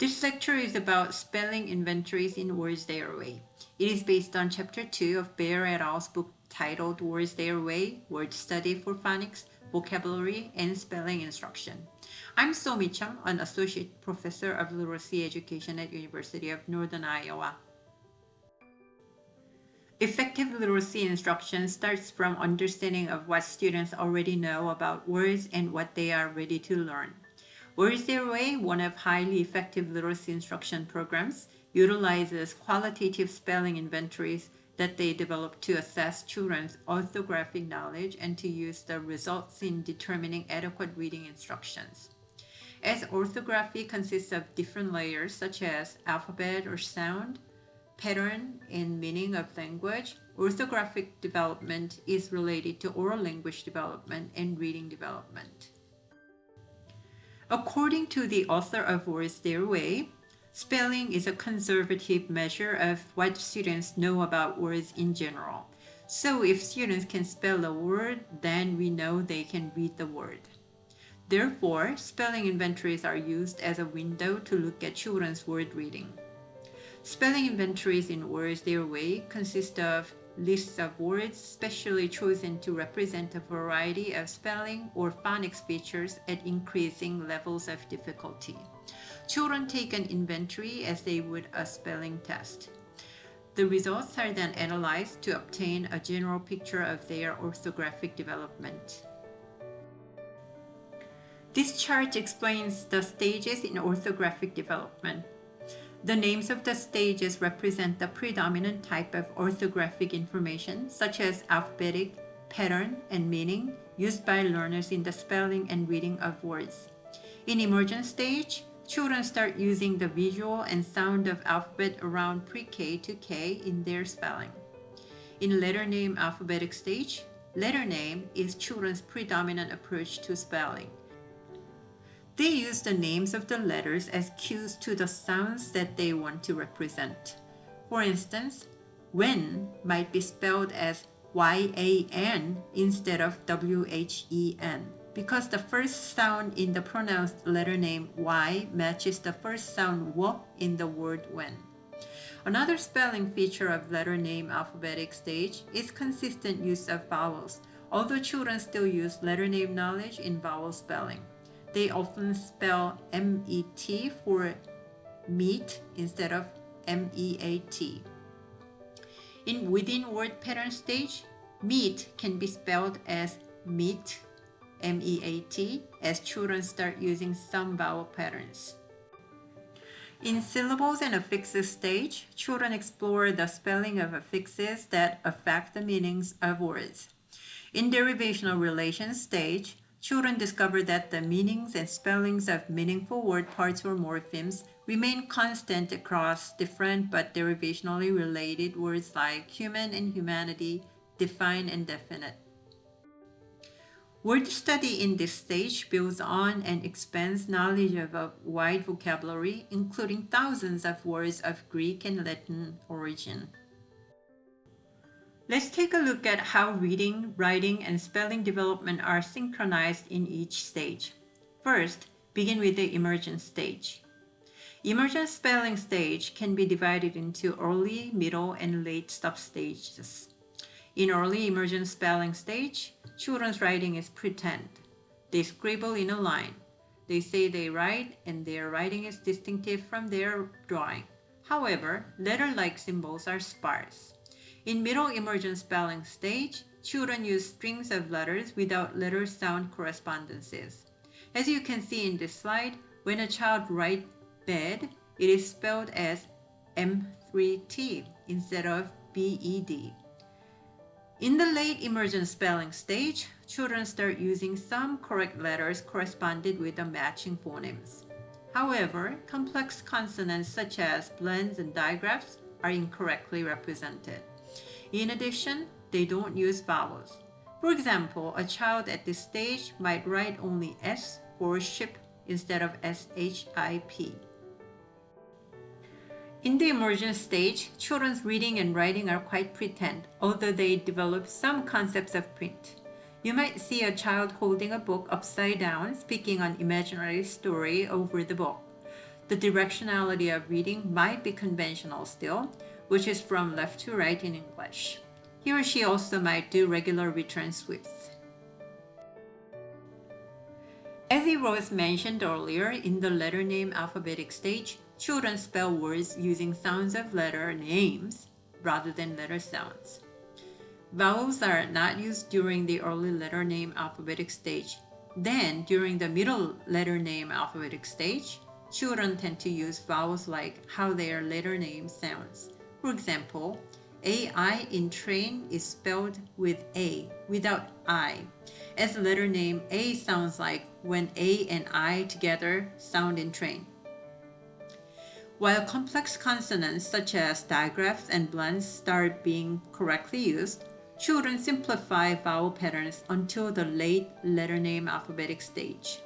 This lecture is about spelling inventories in Words Their Way. It is based on Chapter 2 of Bear et al.'s book titled Words Their Way, Word Study for Phonics, Vocabulary, and Spelling Instruction. I'm So-mi Chung, an Associate Professor of Literacy Education at University of Northern Iowa. Effective literacy instruction starts from understanding of what students already know about words and what they are ready to learn. Words Their Way, one of highly effective literacy instruction programs, utilizes qualitative spelling inventories that they develop to assess children's orthographic knowledge and to use the results in determining adequate reading instructions. As orthography consists of different layers such as alphabet or sound, pattern, and meaning of language, orthographic development is related to oral language development and reading development. According to the author of Words Their Way, spelling is a conservative measure of what students know about words in general. So if students can spell a word, then we know they can read the word. Therefore, spelling inventories are used as a window to look at children's word reading. Spelling inventories in Words Their Way consist of lists of words specially chosen to represent a variety of spelling or phonics features at increasing levels of difficulty. Children take an inventory as they would a spelling test. The results are then analyzed to obtain a general picture of their orthographic development. This chart explains the stages in orthographic development. The names of the stages represent the predominant type of orthographic information, such as alphabetic, pattern, and meaning, used by learners in the spelling and reading of words. In emergent stage, children start using the visual and sound of alphabet around pre-K to K in their spelling. In letter name alphabetic stage, letter name is children's predominant approach to spelling. They use the names of the letters as cues to the sounds that they want to represent. For instance, when might be spelled as Y-A-N instead of W-H-E-N because the first sound in the pronounced letter name Y matches the first sound W in the word when. Another spelling feature of letter name alphabetic stage is consistent use of vowels, although children still use letter name knowledge in vowel spelling. They often spell M-E-T for meat instead of M-E-A-T. Within word pattern stage, meat can be spelled as meat, M-E-A-T, as children start using some vowel patterns. In syllables and affixes stage, children explore the spelling of affixes that affect the meanings of words. In derivational relations stage, children discover that the meanings and spellings of meaningful word parts or morphemes remain constant across different but derivationally related words like human and humanity, define and definite. Word study in this stage builds on and expands knowledge of a wide vocabulary, including thousands of words of Greek and Latin origin. Let's take a look at how reading, writing, and spelling development are synchronized in each stage. First, begin with the emergent stage. Emergent spelling stage can be divided into early, middle, and late substages. In early emergent spelling stage, children's writing is pretend. They scribble in a line. They say they write, and their writing is distinctive from their drawing. However, letter-like symbols are sparse. In middle emergent spelling stage, children use strings of letters without letter-sound correspondences. As you can see in this slide, when a child writes bed, it is spelled as M3T instead of BED. In the late emergent spelling stage, children start using some correct letters corresponded with the matching phonemes. However, complex consonants such as blends and digraphs are incorrectly represented. In addition, they don't use vowels. For example, a child at this stage might write only S for ship instead of SHIP. In the emergent stage, children's reading and writing are quite pretend, although they develop some concepts of print. You might see a child holding a book upside down, speaking an imaginary story over the book. The directionality of reading might be conventional still, which is from left to right in English. He or she also might do regular return sweeps. As it was mentioned earlier, in the letter name alphabetic stage, children spell words using sounds of letter names rather than letter sounds. Vowels are not used during the early letter name alphabetic stage. Then, during the middle letter name alphabetic stage, children tend to use vowels like how their letter name sounds. For example, AI in train is spelled with A without I, as the letter name A sounds like when A and I together sound in train. While complex consonants such as digraphs and blends start being correctly used, children simplify vowel patterns until the late letter name alphabetic stage.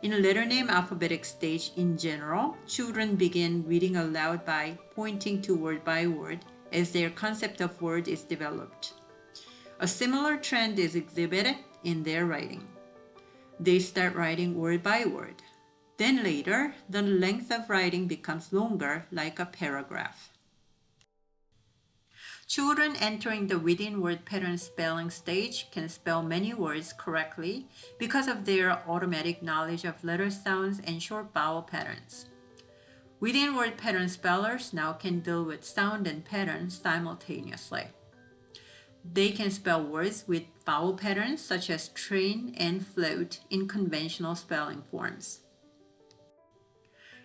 In letter name alphabetic stage in general, children begin reading aloud by pointing to word by word as their concept of word is developed. A similar trend is exhibited in their writing. They start writing word by word. Then later, the length of writing becomes longer, like a paragraph. Children entering the within word pattern spelling stage can spell many words correctly because of their automatic knowledge of letter sounds and short vowel patterns. Within word pattern spellers now can deal with sound and pattern simultaneously. They can spell words with vowel patterns such as train and float in conventional spelling forms.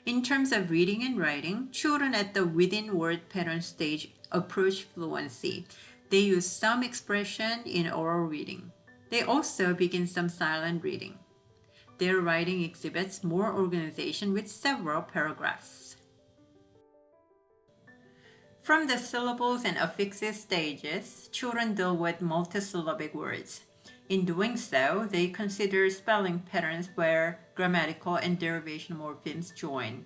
In terms of reading and writing, children at the within word pattern stage approach fluency. They use some expression in oral reading. They also begin some silent reading. Their writing exhibits more organization with several paragraphs. From the syllables and affixes stages, children deal with multisyllabic words. In doing so, they consider spelling patterns where grammatical and derivation morphemes join.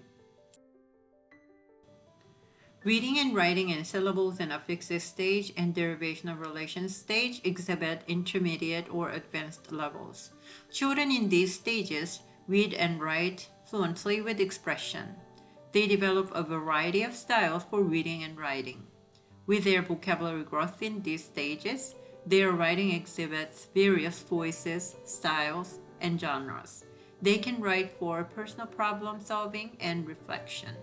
Reading and writing in syllables and affixes stage and derivational relations stage exhibit intermediate or advanced levels. Children in these stages read and write fluently with expression. They develop a variety of styles for reading and writing. With their vocabulary growth in these stages, their writing exhibits various voices, styles, and genres. They can write for personal problem solving and reflection.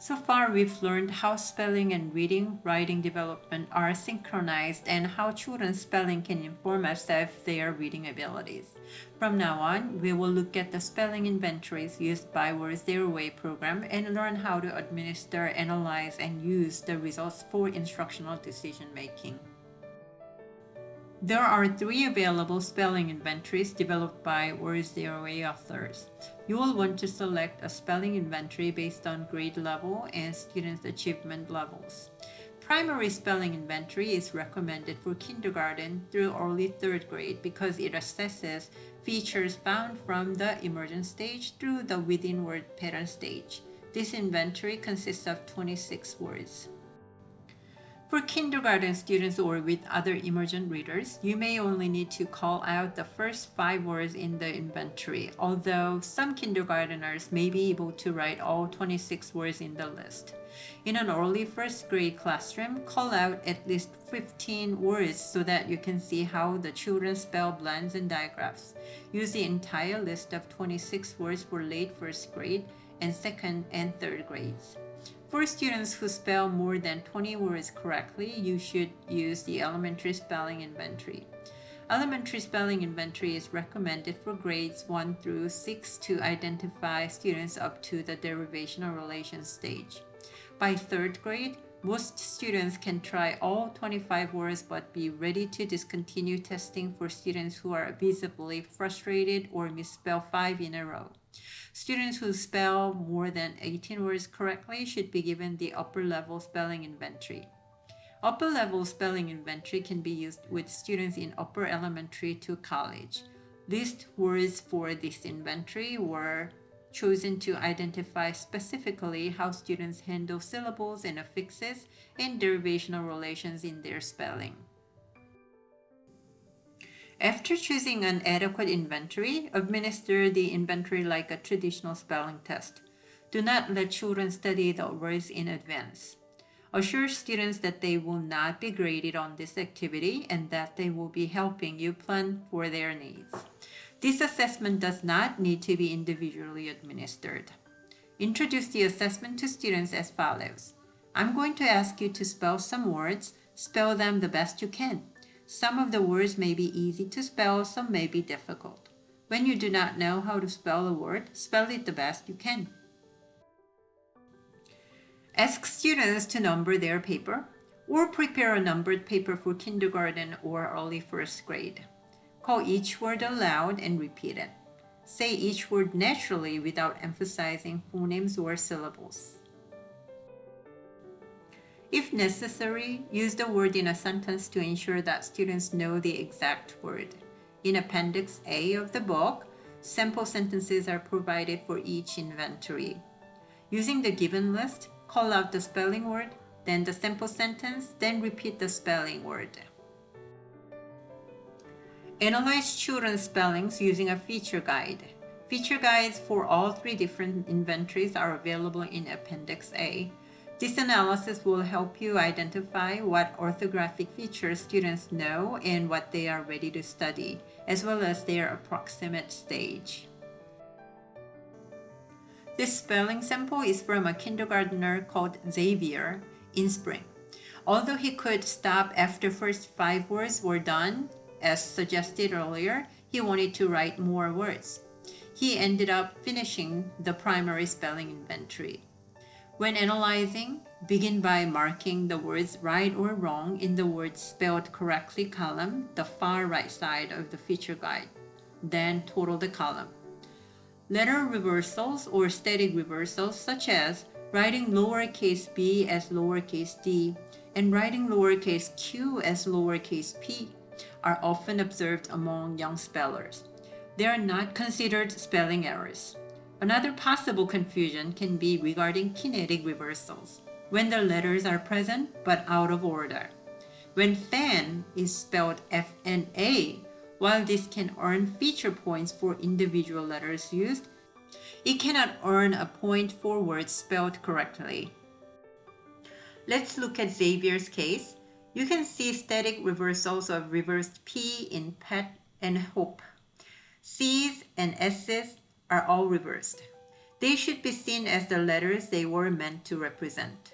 So far, we've learned how spelling and reading, writing development are synchronized and how children's spelling can inform us of their reading abilities. From now on, we will look at the spelling inventories used by Their Way program and learn how to administer, analyze, and use the results for instructional decision making. There are 3 available spelling inventories developed by Their Way authors. You will want to select a spelling inventory based on grade level and students' achievement levels. Primary spelling inventory is recommended for kindergarten through early 3rd grade because it assesses features found from the emergent stage through the within word pattern stage. This inventory consists of 26 words. For kindergarten students or with other emergent readers, you may only need to call out the first 5 words in the inventory, although some kindergarteners may be able to write all 26 words in the list. In an early 1st grade classroom, call out at least 15 words so that you can see how the children spell blends and digraphs. Use the entire list of 26 words for late 1st grade and 2nd and 3rd grades. For students who spell more than 20 words correctly, you should use the elementary spelling inventory. Elementary spelling inventory is recommended for grades 1 through 6 to identify students up to the derivational relations stage. By 3rd grade, most students can try all 25 words but be ready to discontinue testing for students who are visibly frustrated or misspell 5 in a row. Students who spell more than 18 words correctly should be given the upper level spelling inventory. Upper level spelling inventory can be used with students in upper elementary to college. List words for this inventory were chosen to identify specifically how students handle syllables and affixes and derivational relations in their spelling. After choosing an adequate inventory, administer the inventory like a traditional spelling test. Do not let children study the words in advance. Assure students that they will not be graded on this activity and that they will be helping you plan for their needs. This assessment does not need to be individually administered. Introduce the assessment to students as follows. I'm going to ask you to spell some words. Spell them the best you can. Some of the words may be easy to spell, some may be difficult. When you do not know how to spell a word, spell it the best you can. Ask students to number their paper or prepare a numbered paper for kindergarten or early first grade. Call each word aloud and repeat it. Say each word naturally without emphasizing phonemes or syllables. If necessary, use the word in a sentence to ensure that students know the exact word. In Appendix A of the book, sample sentences are provided for each inventory. Using the given list, call out the spelling word, then the sample sentence, then repeat the spelling word. Analyze children's spellings using a feature guide. Feature guides for all three different inventories are available in Appendix A. This analysis will help you identify what orthographic features students know and what they are ready to study, as well as their approximate stage. This spelling sample is from a kindergartner called Xavier in spring. Although he could stop after first 5 words were done, as suggested earlier, he wanted to write more words. He ended up finishing the primary spelling inventory. When analyzing, begin by marking the words right or wrong in the words spelled correctly column, the far right side of the feature guide. Then total the column. Letter reversals or static reversals, such as writing lowercase b as lowercase d and writing lowercase q as lowercase p, are often observed among young spellers. They are not considered spelling errors. Another possible confusion can be regarding kinetic reversals, when the letters are present but out of order. When fan is spelled F-N-A, while this can earn feature points for individual letters used, it cannot earn a point for words spelled correctly. Let's look at Xavier's case. You can see static reversals of reversed P in pet and hope. C's and S's are all reversed. They should be seen as the letters they were meant to represent.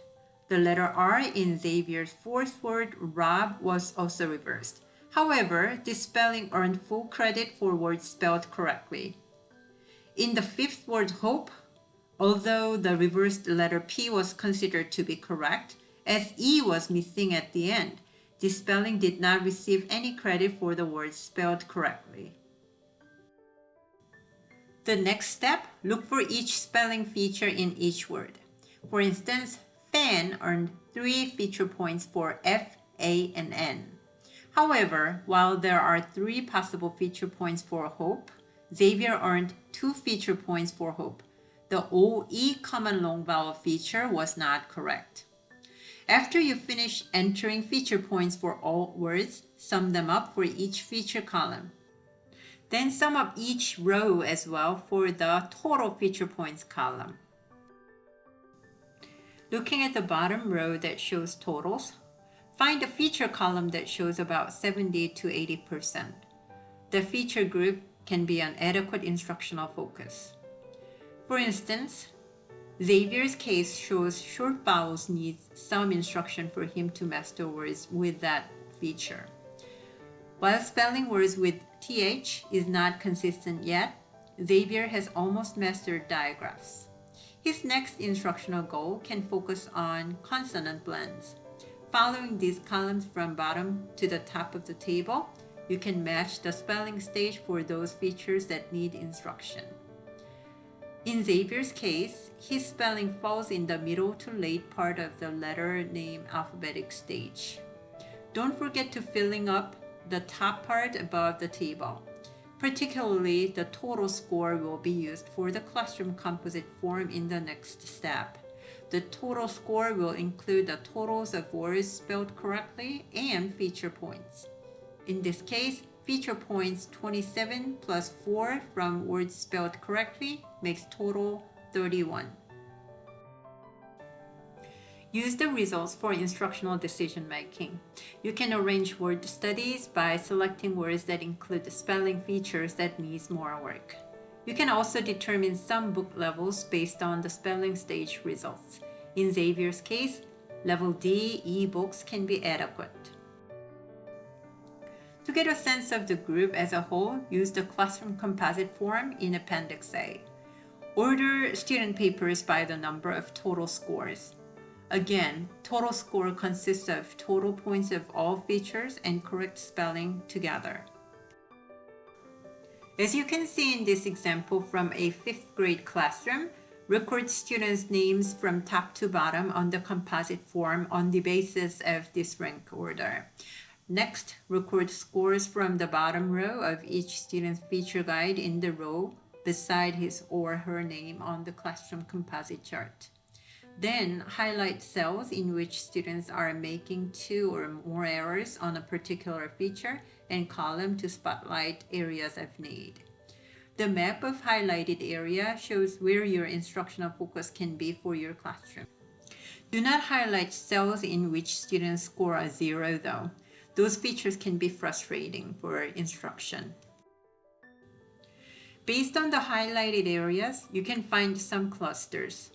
The letter R in Xavier's fourth word, Rob, was also reversed. However, this spelling earned full credit for words spelled correctly. In the fifth word, hope, although the reversed letter P was considered to be correct, as E was missing at the end, this spelling did not receive any credit for the words spelled correctly. The next step, look for each spelling feature in each word. For instance, fan earned 3 feature points for F, A, and N. However, while there are 3 possible feature points for hope, Xavier earned 2 feature points for hope. The OE common long vowel feature was not correct. After you finish entering feature points for all words, sum them up for each feature column. Then sum up each row as well for the total feature points column. Looking at the bottom row that shows totals, find a feature column that shows about 70 to 80%. The feature group can be an adequate instructional focus. For instance, Xavier's case shows short vowels needs some instruction for him to master words with that feature. While spelling words with TH is not consistent yet, Xavier has almost mastered digraphs. His next instructional goal can focus on consonant blends. Following these columns from bottom to the top of the table, you can match the spelling stage for those features that need instruction. In Xavier's case, his spelling falls in the middle to late part of the letter name alphabetic stage. Don't forget to filling up the top part above the table. Particularly, the total score will be used for the classroom composite form in the next step. The total score will include the totals of words spelled correctly and feature points. In this case, feature points 27 plus 4 from words spelled correctly makes total 31. Use the results for instructional decision making. You can arrange word studies by selecting words that include the spelling features that needs more work. You can also determine some book levels based on the spelling stage results. In Xavier's case, level D e-books can be adequate. To get a sense of the group as a whole, use the classroom composite form in Appendix A. Order student papers by the number of total scores. Again, total score consists of total points of all features and correct spelling together. As you can see in this example from a 5th grade classroom, record students' names from top to bottom on the composite form on the basis of this rank order. Next, record scores from the bottom row of each student's feature guide in the row beside his or her name on the classroom composite chart. Then, highlight cells in which students are making 2 or more errors on a particular feature and column to spotlight areas of need. The map of highlighted area shows where your instructional focus can be for your classroom. Do not highlight cells in which students score a 0 though. Those features can be frustrating for instruction. Based on the highlighted areas, you can find some clusters.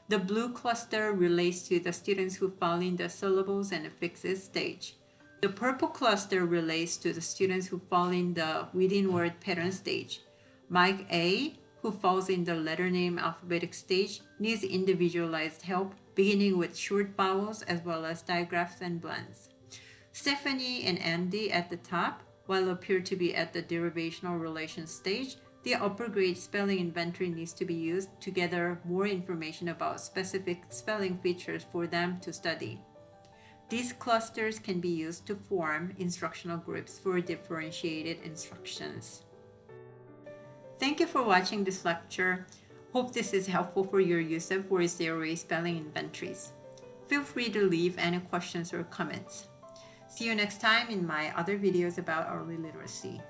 The blue cluster relates to the students who fall in the syllables and affixes stage. The purple cluster relates to the students who fall in the within word pattern stage. Mike A, who falls in the letter name alphabetic stage, needs individualized help, beginning with short vowels as well as digraphs and blends. Stephanie and Andy at the top, while appear to be at the derivational relation stage, the upper grade spelling inventory needs to be used to gather more information about specific spelling features for them to study. These clusters can be used to form instructional groups for differentiated instructions. Thank you for watching this lecture. Hope this is helpful for your use of Their Way Spelling Inventories. Feel free to leave any questions or comments. See you next time in my other videos about early literacy.